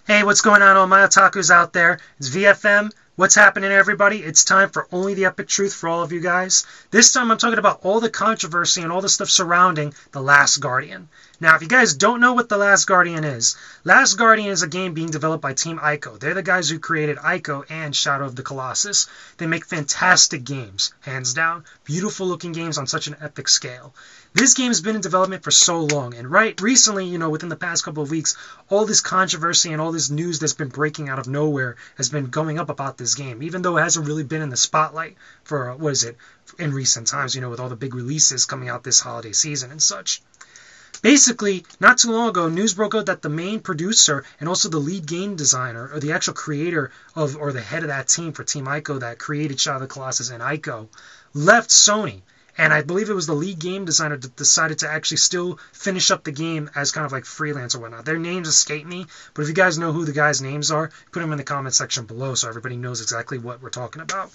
Hey, what's going on, all my otakus out there? It's VFM. What's happening, everybody? It's time for Only the Epic Truth for all of you guys. This time I'm talking about all the controversy and all the stuff surrounding The Last Guardian. Now, if you guys don't know what The Last Guardian is a game being developed by Team Ico. They're the guys who created Ico and Shadow of the Colossus. They make fantastic games, hands down. Beautiful looking games on such an epic scale. This game's been in development for so long, and right recently, within the past couple of weeks, all this controversy and all this news that's been breaking out of nowhere has been going up about this game, even though it hasn't really been in the spotlight for, in recent times, with all the big releases coming out this holiday season and such. Basically, not too long ago, news broke out that the main producer and also the lead game designer, or the actual creator of, or the head of that team for Team Ico that created Shadow of the Colossus and Ico, left Sony. And I believe it was the lead game designer that decided to actually still finish up the game as kind of like freelance or whatnot. Their names escape me, but if you guys know who the guys' names are, put them in the comment section below so everybody knows exactly what we're talking about.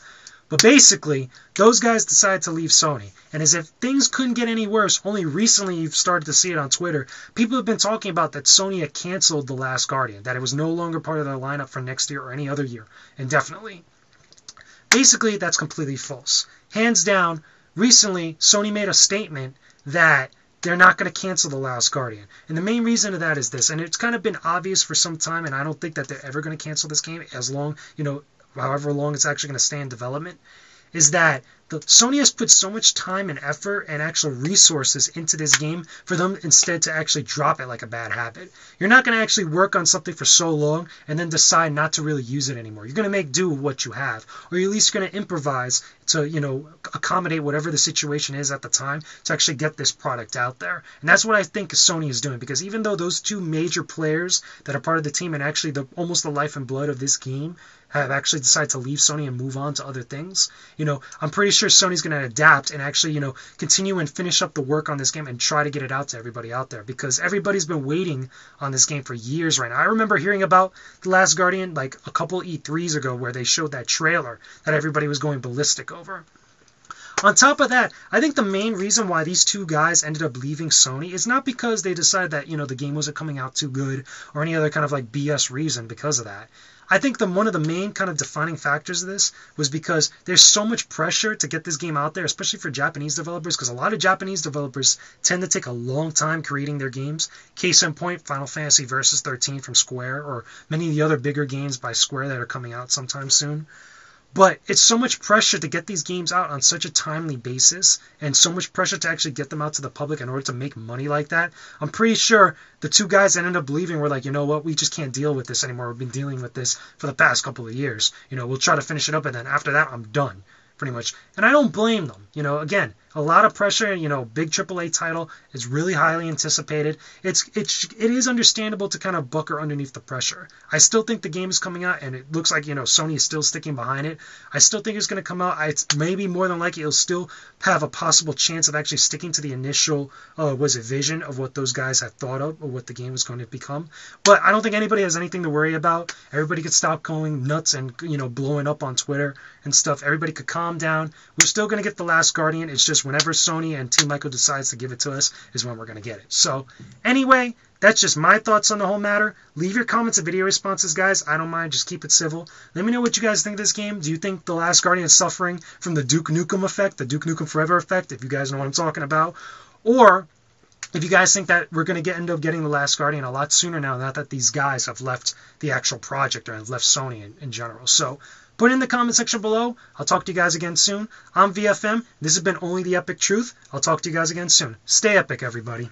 But basically, those guys decided to leave Sony. And as if things couldn't get any worse, only recently you've started to see it on Twitter, people have been talking about that Sony had canceled The Last Guardian, that it was no longer part of their lineup for next year or any other year, indefinitely. Basically, that's completely false. Hands down, recently, Sony made a statement that they're not going to cancel The Last Guardian. And the main reason of that is this, and it's kind of been obvious for some time, and I don't think that they're ever going to cancel this game as long, however long it's actually going to stay in development, is that Sony has put so much time and effort and actual resources into this game for them instead to actually drop it like a bad habit. You're not going to actually work on something for so long and then decide not to really use it anymore. You're going to make do with what you have, or you're at least going to improvise to, accommodate whatever the situation is at the time to actually get this product out there. And that's what I think Sony is doing, because even though those two major players that are part of the team and actually almost the life and blood of this game have actually decided to leave Sony and move on to other things, I'm pretty sure Sony's going to adapt and actually, continue and finish up the work on this game and try to get it out to everybody out there, because everybody's been waiting on this game for years right now. I remember hearing about The Last Guardian like a couple E3s ago where they showed that trailer that everybody was going ballistic over. On top of that, I think the main reason why these two guys ended up leaving Sony is not because they decided that, the game wasn't coming out too good or any other kind of like BS reason because of that. I think one of the main kind of defining factors of this was because there's so much pressure to get this game out there, especially for Japanese developers, because a lot of Japanese developers tend to take a long time creating their games. Case in point, Final Fantasy Versus 13 from Square, or many of the other bigger games by Square that are coming out sometime soon. But it's so much pressure to get these games out on such a timely basis, and so much pressure to actually get them out to the public in order to make money like that. I'm pretty sure the two guys that ended up leaving were like, you know what, we just can't deal with this anymore. We've been dealing with this for the past couple of years. We'll try to finish it up, and then after that, I'm done, pretty much. And I don't blame them. Again, a lot of pressure, big AAA title is really highly anticipated. It is understandable to kind of bucker underneath the pressure. I still think the game is coming out, and it looks like, Sony is still sticking behind it. I still think it's going to come out. It's maybe more than likely it'll still have a possible chance of actually sticking to the initial, vision of what those guys had thought of, or what the game was going to become. But I don't think anybody has anything to worry about. Everybody could stop going nuts and, blowing up on Twitter and stuff. Everybody could calm down. We're still going to get The Last Guardian. It's just whenever Sony and Team Ico decides to give it to us is when we're going to get it. So anyway, that's just my thoughts on the whole matter. Leave your comments and video responses, guys. I don't mind. Just keep it civil. Let me know what you guys think of this game. Do you think The Last Guardian is suffering from the Duke Nukem effect, the Duke Nukem Forever effect, if you guys know what I'm talking about? Or if you guys think that we're going to end up getting The Last Guardian a lot sooner now that these guys have left the actual project or have left Sony in general. So put it in the comment section below. I'll talk to you guys again soon. I'm VFM. This has been Only the Epic Truth. I'll talk to you guys again soon. Stay epic, everybody.